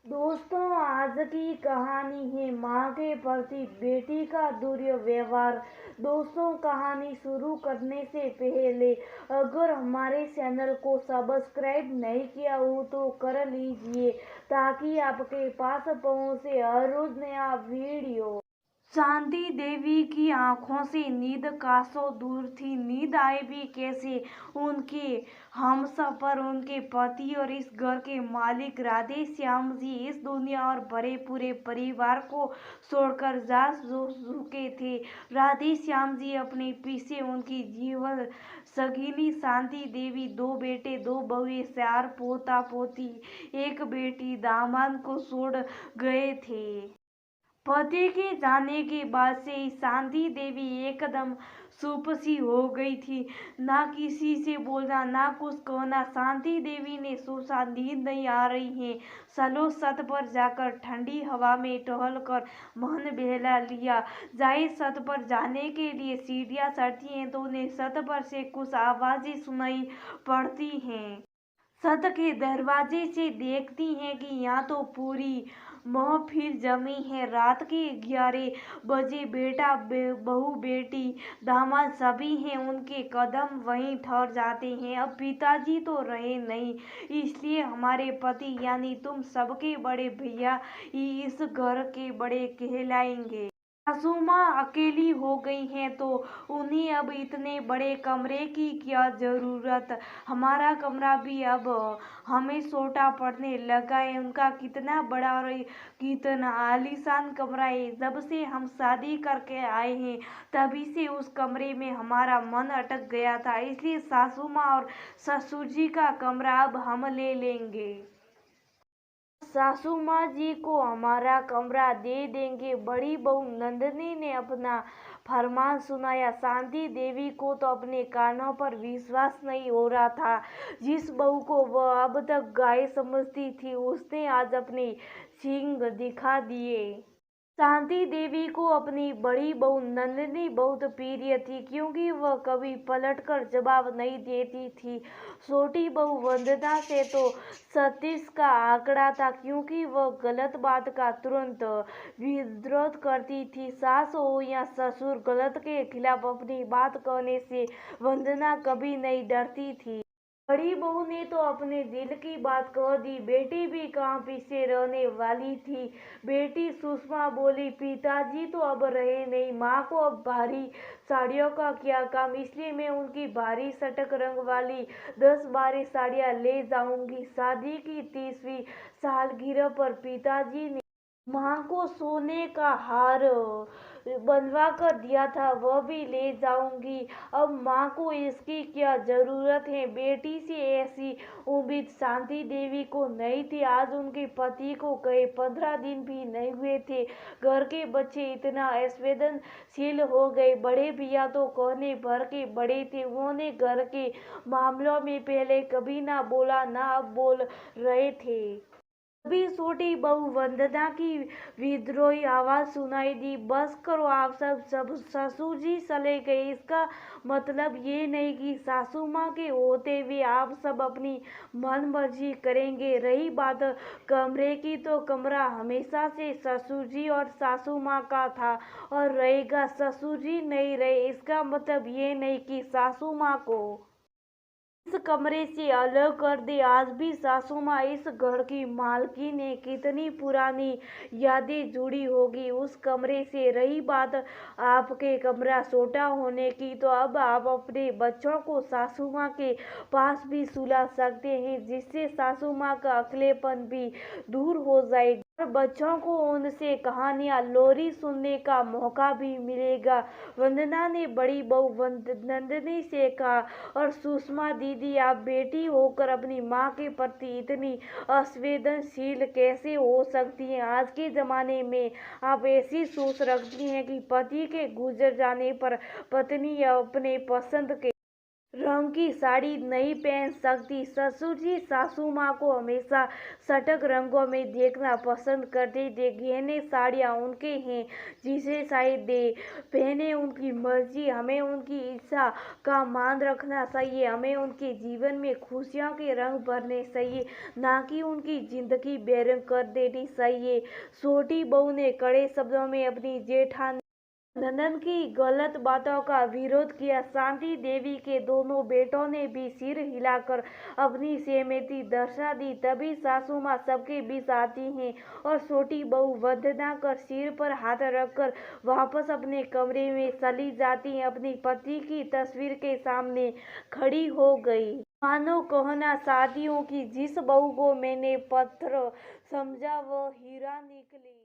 दोस्तों, आज की कहानी है माँ के प्रति बेटी का दुर्व्यवहार। दोस्तों, कहानी शुरू करने से पहले अगर हमारे चैनल को सब्सक्राइब नहीं किया हो तो कर लीजिए ताकि आपके पास पहुँचे हर रोज नया वीडियो। शांति देवी की आंखों से नींद कासों दूर थी। नींद आए भी कैसे? उनके हमसफर, उनके पति और इस घर के मालिक राधे श्याम जी इस दुनिया और भरे पूरे परिवार को छोड़कर जा चुके थे। राधे श्याम जी अपने पीछे उनकी जीवन सगीनी शांति देवी, दो बेटे दो बहुएं, चार पोता पोती, एक बेटी दामाद को छोड़ गए थे। पति के जाने के बाद से शांति देवी एकदम चुप सी हो गई थी। ना किसी से बोलना, ना कुछ कहना। शांति देवी ने सोचा नींद नहीं आ रही है, चलो छत पर जाकर ठंडी हवा में टहल कर मन बहला लिया जाए। छत पर जाने के लिए सीढ़ियाँ चढ़ती हैं तो उन्हें छत पर से कुछ आवाजें सुनाई पड़ती हैं। छत के दरवाजे से देखती हैं कि यहाँ तो पूरी महफिल जमी है। रात के 11 बजे बेटा बहू बेटी दामाद सभी हैं, उनके कदम वहीं ठहर जाते हैं। अब पिताजी तो रहे नहीं, इसलिए हमारे पति यानी तुम सबके बड़े भैया ही इस घर के बड़े कहलाएंगे। सासू माँ अकेली हो गई हैं तो उन्हें अब इतने बड़े कमरे की क्या जरूरत। हमारा कमरा भी अब हमें छोटा पड़ने लगा है। उनका कितना बड़ा और कितना आलीशान कमरा है। जब से हम शादी करके आए हैं तभी से उस कमरे में हमारा मन अटक गया था, इसलिए सासू माँ और ससुर जी का कमरा अब हम ले लेंगे। सासू माँ जी को हमारा कमरा दे देंगे। बड़ी बहू नंदिनी ने अपना फरमान सुनाया। शांति देवी को तो अपने कानों पर विश्वास नहीं हो रहा था। जिस बहू को वह अब तक गाय समझती थी उसने आज अपने सींग दिखा दिए। शांति देवी को अपनी बड़ी बहू नंदिनी बहुत प्रिय थी क्योंकि वह कभी पलटकर जवाब नहीं देती थी। छोटी बहू वंदना से तो 36 का आंकड़ा था क्योंकि वह गलत बात का तुरंत विरोध करती थी। सास हो या ससुर, गलत के खिलाफ अपनी बात कहने से वंदना कभी नहीं डरती थी। बड़ी बहू ने तो अपने दिल की बात कह दी। बेटी भी कहाँ पीछे रहने वाली थी। बेटी सुषमा बोली, पिताजी तो अब रहे नहीं, माँ को अब भारी साड़ियों का क्या काम, इसलिए मैं उनकी भारी चटक रंग वाली 10-12 साड़ियाँ ले जाऊंगी। शादी की 30वीं सालगिरह पर पिताजी ने माँ को सोने का हार बनवा कर दिया था, वह भी ले जाऊंगी। अब माँ को इसकी क्या जरूरत है। बेटी से ऐसी उम्मीद शांति देवी को नहीं थी। आज उनके पति को गए 15 दिन भी नहीं हुए थे, घर के बच्चे इतना संवेदनशील हो गए। बड़े भैया तो कहने भर के बड़े थे, उन्होंने घर के मामलों में पहले कभी ना बोला, ना अब बोल रहे थे। तभी छोटी बहू वंदना की विद्रोही आवाज सुनाई दी, बस करो आप सब ससुर जी चले गए। इसका मतलब ये नहीं कि सासू माँ के होते हुए आप सब अपनी मन मर्जी करेंगे। रही बात कमरे की तो कमरा हमेशा से ससुर जी और सासू माँ का था और रहेगा। ससुर जी नहीं रहे इसका मतलब ये नहीं कि सासू माँ को इस कमरे से अलग कर दे। आज भी सासू माँ इस घर की मालकिन है, कितनी पुरानी यादें जुड़ी होगी उस कमरे से। रही बात आपके कमरा छोटा होने की तो अब आप अपने बच्चों को सासू माँ के पास भी सुला सकते हैं, जिससे सासू माँ का अकेलेपन भी दूर हो जाएगा और बच्चों को उनसे कहानियाँ लोरी सुनने का मौका भी मिलेगा। वंदना ने बड़ी बहू नंदिनी से कहा, और सुषमा दीदी, आप बेटी होकर अपनी माँ के प्रति इतनी असंवेदनशील कैसे हो सकती हैं। आज के ज़माने में आप ऐसी सोच रखती हैं कि पति के गुजर जाने पर पत्नी अपने पसंद के रंग की साड़ी नहीं पहन सकती। ससुर जी सासू माँ को हमेशा सटक रंगों में देखना पसंद करते थे। गहने साड़ियाँ उनके हैं, जिसे शायद दे पहने उनकी मर्जी। हमें उनकी इच्छा का मान रखना चाहिए। हमें उनके जीवन में खुशियों के रंग भरने चाहिए, ना कि उनकी जिंदगी बेरंग कर देनी चाहिए। छोटी बहू ने कड़े शब्दों में अपनी जेठानी नंदन की गलत बातों का विरोध किया। शांति देवी के दोनों बेटों ने भी सिर हिलाकर अपनी सहमति दर्शा दी। तभी सासू माँ सबके बीच आती हैं और छोटी बहू वंदना कर सिर पर हाथ रखकर वापस अपने कमरे में चली जाती है। अपनी पति की तस्वीर के सामने खड़ी हो गई। मानो कहना चाहती हूँ कि जिस बहू को मैंने पत्थर समझा वो हीरा निकली।